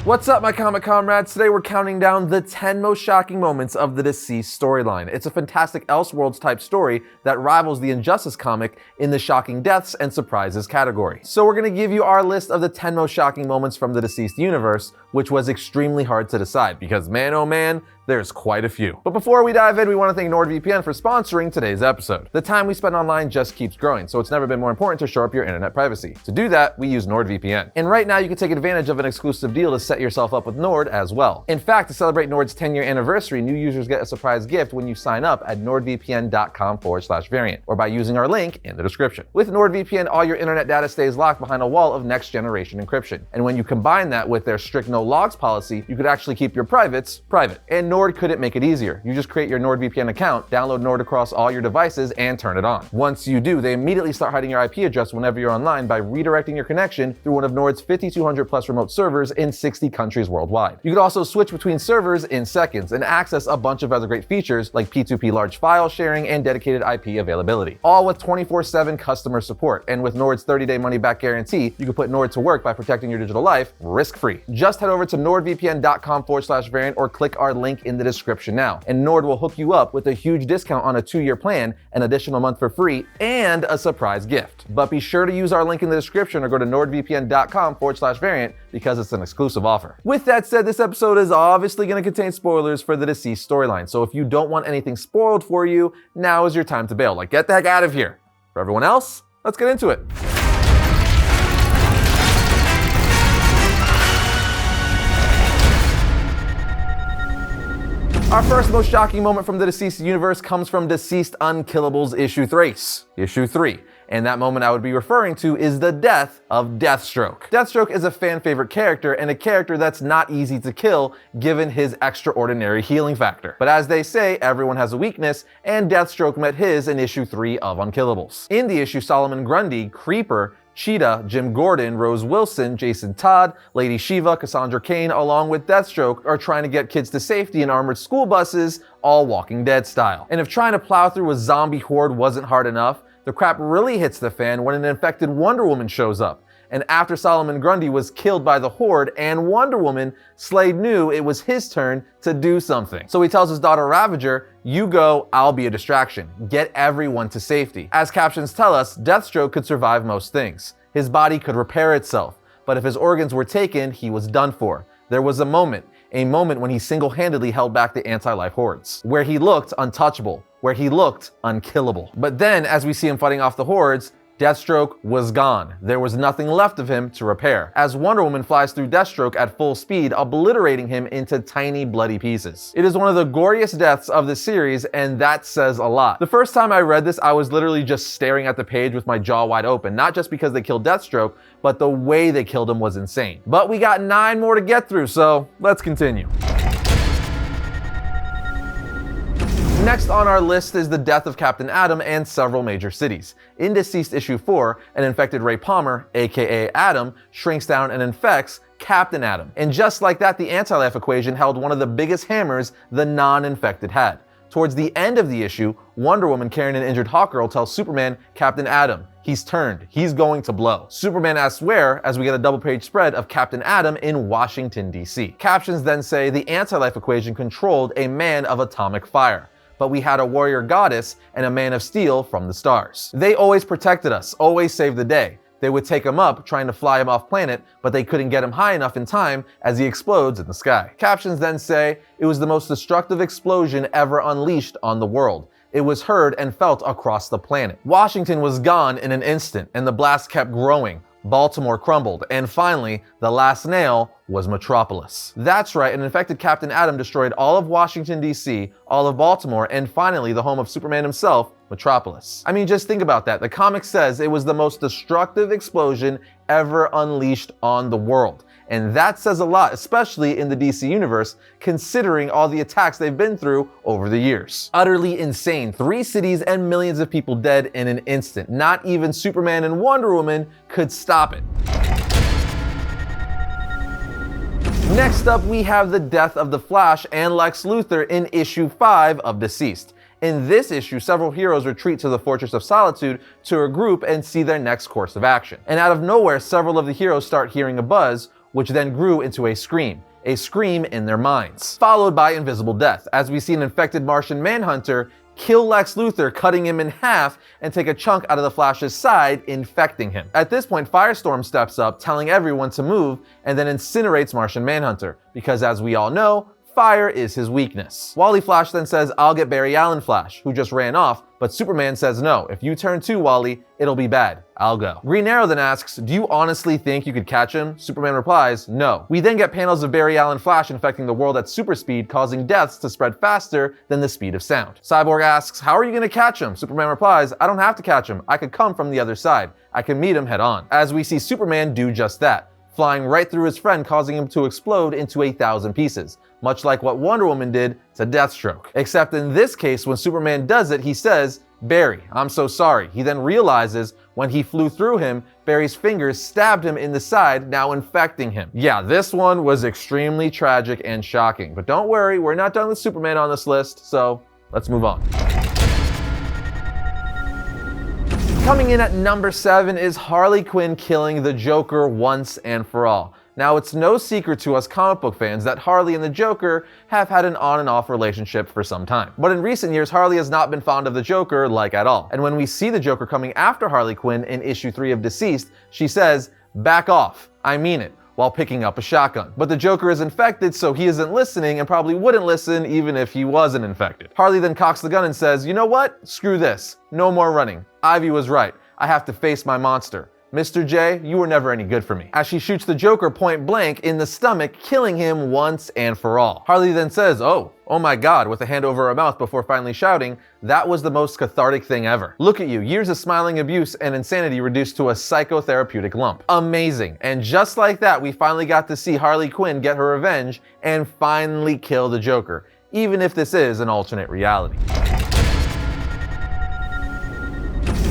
What's up, my comic comrades? Today we're counting down the 10 most shocking moments of the DCeased storyline. It's a fantastic Elseworlds type story that rivals the Injustice comic in the shocking deaths and surprises category. So we're going to give you our list of the 10 most shocking moments from the DCeased universe, which was extremely hard to decide because man oh man, there's quite a few. But before we dive in, we want to thank NordVPN for sponsoring today's episode. The time we spend online just keeps growing, so it's never been more important to shore up your internet privacy. To do that, we use NordVPN. And right now, you can take advantage of an exclusive deal to set yourself up with Nord as well. In fact, to celebrate Nord's 10-year anniversary, new users get a surprise gift when you sign up at nordvpn.com/variant or by using our link in the description. With NordVPN, all your internet data stays locked behind a wall of next-generation encryption. And when you combine that with their strict no-logs policy, you could actually keep your privates private. And Nord couldn't make it easier. You just create your NordVPN account, download Nord across all your devices, and turn it on. Once you do, they immediately start hiding your IP address whenever you're online by redirecting your connection through one of Nord's 5,200 plus remote servers in 60 countries worldwide. You could also switch between servers in seconds and access a bunch of other great features like P2P large file sharing and dedicated IP availability. All with 24/7 customer support. And with Nord's 30-day money-back guarantee, you can put Nord to work by protecting your digital life risk-free. Just head over to nordvpn.com/variant or click our link in the description now, and Nord will hook you up with a huge discount on a 2-year plan, an additional month for free, and a surprise gift. But be sure to use our link in the description or go to nordvpn.com/variant because it's an exclusive offer. With that said, this episode is obviously going to contain spoilers for the DCeased storyline, so if you don't want anything spoiled for you, now is your time to bail. Like, get the heck out of here. For everyone else, let's get into it. Our first most shocking moment from the DCeased universe comes from DCeased Unkillables issue 3. And that moment I would be referring to is the death of Deathstroke. Deathstroke is a fan favorite character and a character that's not easy to kill given his extraordinary healing factor. But as they say, everyone has a weakness, and Deathstroke met his in issue 3 of Unkillables. In the issue, Solomon Grundy, Creeper, Cheetah, Jim Gordon, Rose Wilson, Jason Todd, Lady Shiva, Cassandra Cain, along with Deathstroke, are trying to get kids to safety in armored school buses, all Walking Dead style. And if trying to plow through a zombie horde wasn't hard enough, the crap really hits the fan when an infected Wonder Woman shows up. And after Solomon Grundy was killed by the Horde and Wonder Woman, Slade knew it was his turn to do something. So he tells his daughter Ravager, "You go, I'll be a distraction. Get everyone to safety." As captions tell us, Deathstroke could survive most things. His body could repair itself, but if his organs were taken, he was done for. There was a moment when he single-handedly held back the anti-life hordes, where he looked untouchable, where he looked unkillable. But then, as we see him fighting off the hordes, Deathstroke was gone. There was nothing left of him to repair, as Wonder Woman flies through Deathstroke at full speed, obliterating him into tiny bloody pieces. It is one of the goriest deaths of the series, and that says a lot. The first time I read this, I was literally just staring at the page with my jaw wide open, not just because they killed Deathstroke, but the way they killed him was insane. But we got 9 more to get through, so let's continue. Next on our list is the death of Captain Atom and several major cities. In DCeased issue 4, an infected Ray Palmer, aka Atom, shrinks down and infects Captain Atom. And just like that, the anti-life equation held one of the biggest hammers the non-infected had. Towards the end of the issue, Wonder Woman carrying an injured Hawkgirl tells Superman, "Captain Atom, he's turned. He's going to blow." Superman asks where, as we get a double-page spread of Captain Atom in Washington, D.C. Captions then say the anti-life equation controlled a man of atomic fire, but we had a warrior goddess and a man of steel from the stars. They always protected us, always saved the day. They would take him up, trying to fly him off planet, but they couldn't get him high enough in time as he explodes in the sky. Captions then say, "It was the most destructive explosion ever unleashed on the world. It was heard and felt across the planet. Washington was gone in an instant, and the blast kept growing. Baltimore crumbled, and finally, the last nail was Metropolis." That's right, an infected Captain Atom destroyed all of Washington, D.C., all of Baltimore, and finally the home of Superman himself, Metropolis. I mean, just think about that. The comic says it was the most destructive explosion ever unleashed on the world. And that says a lot, especially in the DC universe, considering all the attacks they've been through over the years. Utterly insane. 3 cities and millions of people dead in an instant. Not even Superman and Wonder Woman could stop it. Next up, we have the death of the Flash and Lex Luthor in issue 5 of DCeased. In this issue, several heroes retreat to the Fortress of Solitude to regroup and see their next course of action. And out of nowhere, several of the heroes start hearing a buzz, which then grew into a scream in their minds, followed by invisible death, as we see an infected Martian Manhunter kill Lex Luthor, cutting him in half and take a chunk out of the Flash's side, infecting him. At this point, Firestorm steps up, telling everyone to move, and then incinerates Martian Manhunter, because as we all know, fire is his weakness. Wally Flash then says, "I'll get Barry Allen Flash," who just ran off, but Superman says, "No, if you turn too, Wally, it'll be bad. I'll go." Green Arrow then asks, "Do you honestly think you could catch him?" Superman replies, "No." We then get panels of Barry Allen Flash infecting the world at super speed, causing deaths to spread faster than the speed of sound. Cyborg asks, "How are you gonna catch him?" Superman replies, "I don't have to catch him. I could come from the other side. I can meet him head on." As we see Superman do just that, flying right through his friend, causing him to explode into 1,000 pieces, much like what Wonder Woman did to Deathstroke. Except in this case, when Superman does it, he says, "Barry, I'm so sorry." He then realizes when he flew through him, Barry's fingers stabbed him in the side, now infecting him. Yeah, this one was extremely tragic and shocking. But don't worry, we're not done with Superman on this list, so let's move on. Coming in at number 7 is Harley Quinn killing the Joker once and for all. Now, it's no secret to us comic book fans that Harley and the Joker have had an on and off relationship for some time. But in recent years, Harley has not been fond of the Joker, like at all. And when we see the Joker coming after Harley Quinn in issue 3 of DCeased, she says, "Back off, I mean it," while picking up a shotgun. But the Joker is infected, so he isn't listening and probably wouldn't listen even if he wasn't infected. Harley then cocks the gun and says, "You know what? Screw this. No more running. Ivy was right. I have to face my monster. Mr. J, you were never any good for me," as she shoots the Joker point blank in the stomach, killing him once and for all. Harley then says, oh my god," with a hand over her mouth before finally shouting, "That was the most cathartic thing ever. Look at you, years of smiling abuse and insanity reduced to a psychotherapeutic lump." Amazing. And just like that, we finally got to see Harley Quinn get her revenge and finally kill the Joker, even if this is an alternate reality.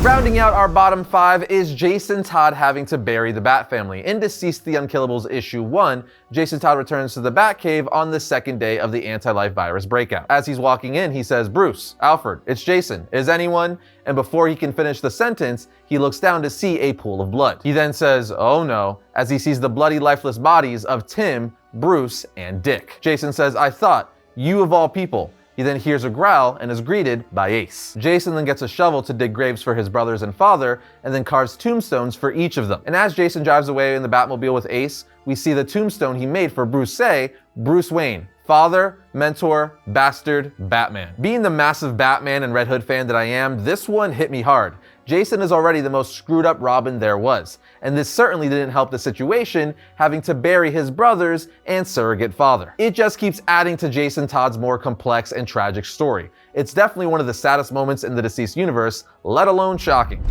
Rounding out our bottom 5 is Jason Todd having to bury the Bat family. In DCeased the Unkillables issue 1, Jason Todd returns to the Batcave on the second day of the anti-life virus breakout. As he's walking in, he says, "Bruce, Alfred, it's Jason. Is anyone?" And before he can finish the sentence, he looks down to see a pool of blood. He then says, "Oh no," as he sees the bloody, lifeless bodies of Tim, Bruce, and Dick. Jason says, "I thought, you of all people." He then hears a growl and is greeted by Ace. Jason then gets a shovel to dig graves for his brothers and father, and then carves tombstones for each of them. And as Jason drives away in the Batmobile with Ace, we see the tombstone he made for Bruce say, "Bruce Wayne, father, mentor, bastard, Batman." Being the massive Batman and Red Hood fan that I am, this one hit me hard. Jason is already the most screwed up Robin there was, and this certainly didn't help the situation, having to bury his brothers and surrogate father. It just keeps adding to Jason Todd's more complex and tragic story. It's definitely one of the saddest moments in the DCeased universe, let alone shocking.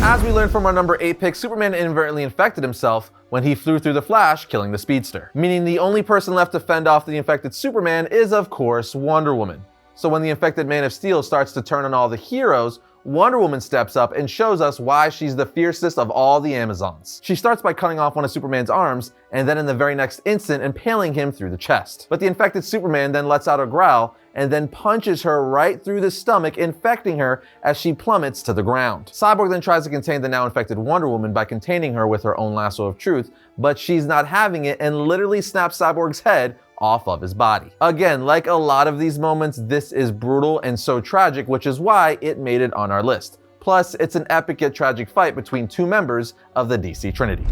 As we learned from our number 8 pick, Superman inadvertently infected himself when he flew through the Flash, killing the Speedster. Meaning the only person left to fend off the infected Superman is, of course, Wonder Woman. So when the infected Man of Steel starts to turn on all the heroes, Wonder Woman steps up and shows us why she's the fiercest of all the Amazons. She starts by cutting off one of Superman's arms, and then in the very next instant impaling him through the chest. But the infected Superman then lets out a growl, and then punches her right through the stomach, infecting her as she plummets to the ground. Cyborg then tries to contain the now infected Wonder Woman by containing her with her own lasso of truth, but she's not having it and literally snaps Cyborg's head off of his body. Again, like a lot of these moments, this is brutal and so tragic, which is why it made it on our list. Plus, it's an epic yet tragic fight between two members of the DC Trinity.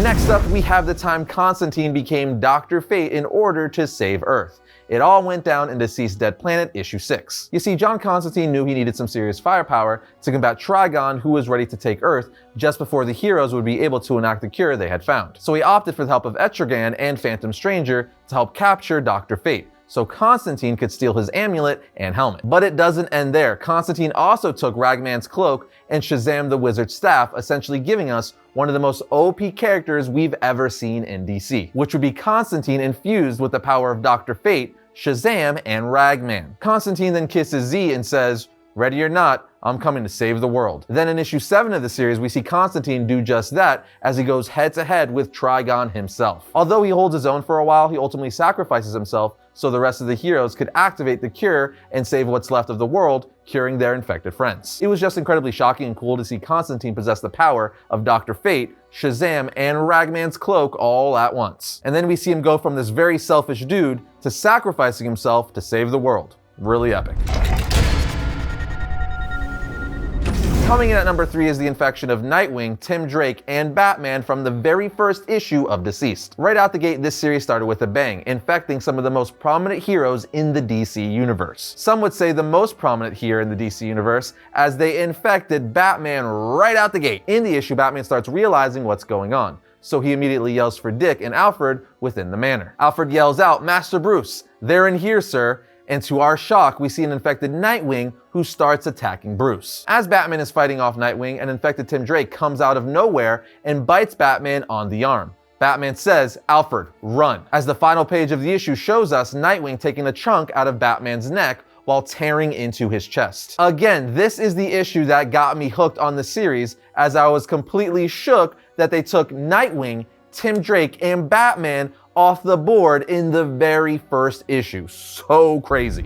Next up, we have the time Constantine became Dr. Fate in order to save Earth. It all went down in DCeased Dead Planet issue 6. You see, John Constantine knew he needed some serious firepower to combat Trigon, who was ready to take Earth just before the heroes would be able to enact the cure they had found. So he opted for the help of Etrigan and Phantom Stranger to help capture Dr. Fate, so Constantine could steal his amulet and helmet. But it doesn't end there. Constantine also took Ragman's cloak and Shazam the Wizard's staff, essentially giving us one of the most OP characters we've ever seen in DC, which would be Constantine infused with the power of Dr. Fate, Shazam, and Ragman. Constantine then kisses Z and says, "Ready or not, I'm coming to save the world." Then in issue 7 of the series, we see Constantine do just that as he goes head to head with Trigon himself. Although he holds his own for a while, he ultimately sacrifices himself so the rest of the heroes could activate the cure and save what's left of the world, curing their infected friends. It was just incredibly shocking and cool to see Constantine possess the power of Dr. Fate, Shazam, and Ragman's cloak all at once. And then we see him go from this very selfish dude to sacrificing himself to save the world. Really epic. Coming in at number 3 is the infection of Nightwing, Tim Drake, and Batman from the very first issue of DCeased. Right out the gate, this series started with a bang, infecting some of the most prominent heroes in the DC universe. Some would say the most prominent here in the DC universe, as they infected Batman right out the gate. In the issue, Batman starts realizing what's going on, so he immediately yells for Dick and Alfred within the manor. Alfred yells out, "Master Bruce, they're in here, sir." And to our shock, we see an infected Nightwing who starts attacking Bruce. As Batman is fighting off Nightwing, an infected Tim Drake comes out of nowhere and bites Batman on the arm. Batman says, "Alfred, run." As the final page of the issue shows us Nightwing taking a chunk out of Batman's neck while tearing into his chest. Again, this is the issue that got me hooked on the series, as I was completely shook that they took Nightwing, Tim Drake, and Batman off the board in the very first issue. So crazy.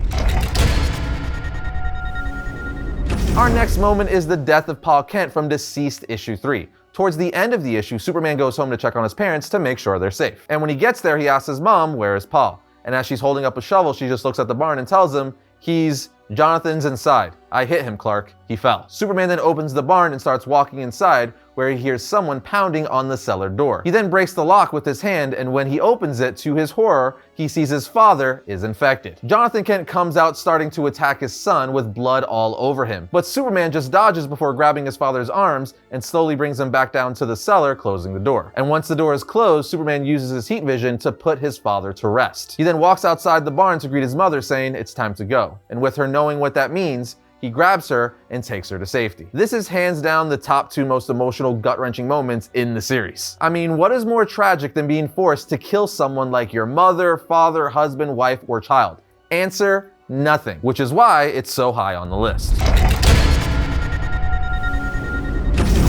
Our next moment is the death of Paul Kent from DCeased issue 3. Towards the end of the issue, Superman goes home to check on his parents to make sure they're safe. And when he gets there, he asks his mom, "Where is Paul?" And as she's holding up a shovel, she just looks at the barn and tells him, "Jonathan's inside. I hit him, Clark. He fell." Superman then opens the barn and starts walking inside, where he hears someone pounding on the cellar door. He then breaks the lock with his hand, and when he opens it, to his horror, he sees his father is infected. Jonathan Kent comes out starting to attack his son with blood all over him, but Superman just dodges before grabbing his father's arms and slowly brings him back down to the cellar, closing the door. And once the door is closed, Superman uses his heat vision to put his father to rest. He then walks outside the barn to greet his mother, saying it's time to go. And with her knowing what that means, he grabs her and takes her to safety. This is hands down the top 2 most emotional, gut-wrenching moments in the series. I mean, what is more tragic than being forced to kill someone like your mother, father, husband, wife, or child? Answer, nothing, which is why it's so high on the list.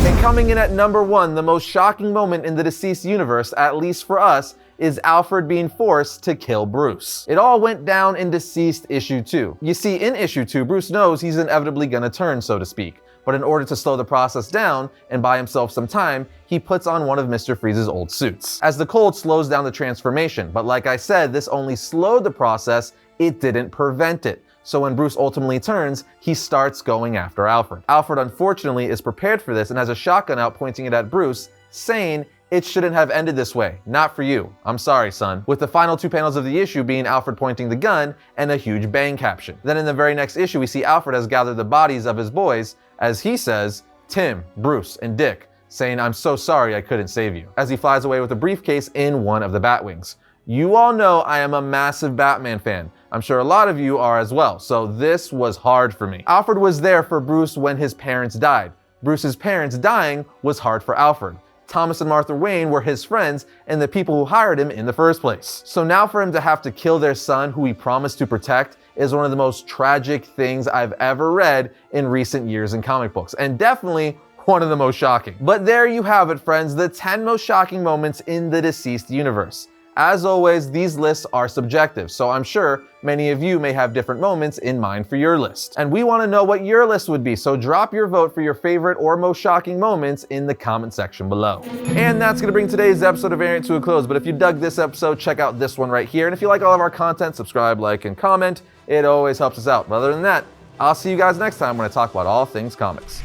And coming in at number 1, the most shocking moment in the DCeased universe, at least for us, is Alfred being forced to kill Bruce. It all went down in DCeased issue 2. You see, in issue 2, Bruce knows he's inevitably gonna turn, so to speak. But in order to slow the process down and buy himself some time, he puts on one of Mr. Freeze's old suits. As the cold slows down the transformation, but like I said, this only slowed the process, it didn't prevent it. So when Bruce ultimately turns, he starts going after Alfred. Alfred, unfortunately, is prepared for this and has a shotgun out pointing it at Bruce, saying, "It shouldn't have ended this way. Not for you. I'm sorry, son." With the final 2 panels of the issue being Alfred pointing the gun and a huge bang caption. Then in the very next issue, we see Alfred has gathered the bodies of his boys, as he says, "Tim, Bruce, and Dick," saying, "I'm so sorry I couldn't save you," as he flies away with a briefcase in one of the Batwings. You all know I am a massive Batman fan. I'm sure a lot of you are as well, so this was hard for me. Alfred was there for Bruce when his parents died. Bruce's parents dying was hard for Alfred. Thomas and Martha Wayne were his friends and the people who hired him in the first place. So now for him to have to kill their son who he promised to protect is one of the most tragic things I've ever read in recent years in comic books, and definitely one of the most shocking. But there you have it, friends, the 10 most shocking moments in the DCeased universe. As always, these lists are subjective, so I'm sure many of you may have different moments in mind for your list. And we want to know what your list would be, so drop your vote for your favorite or most shocking moments in the comment section below. And that's going to bring today's episode of Variant to a close, but if you dug this episode, check out this one right here. And if you like all of our content, subscribe, like, and comment. It always helps us out. But other than that, I'll see you guys next time when I talk about all things comics.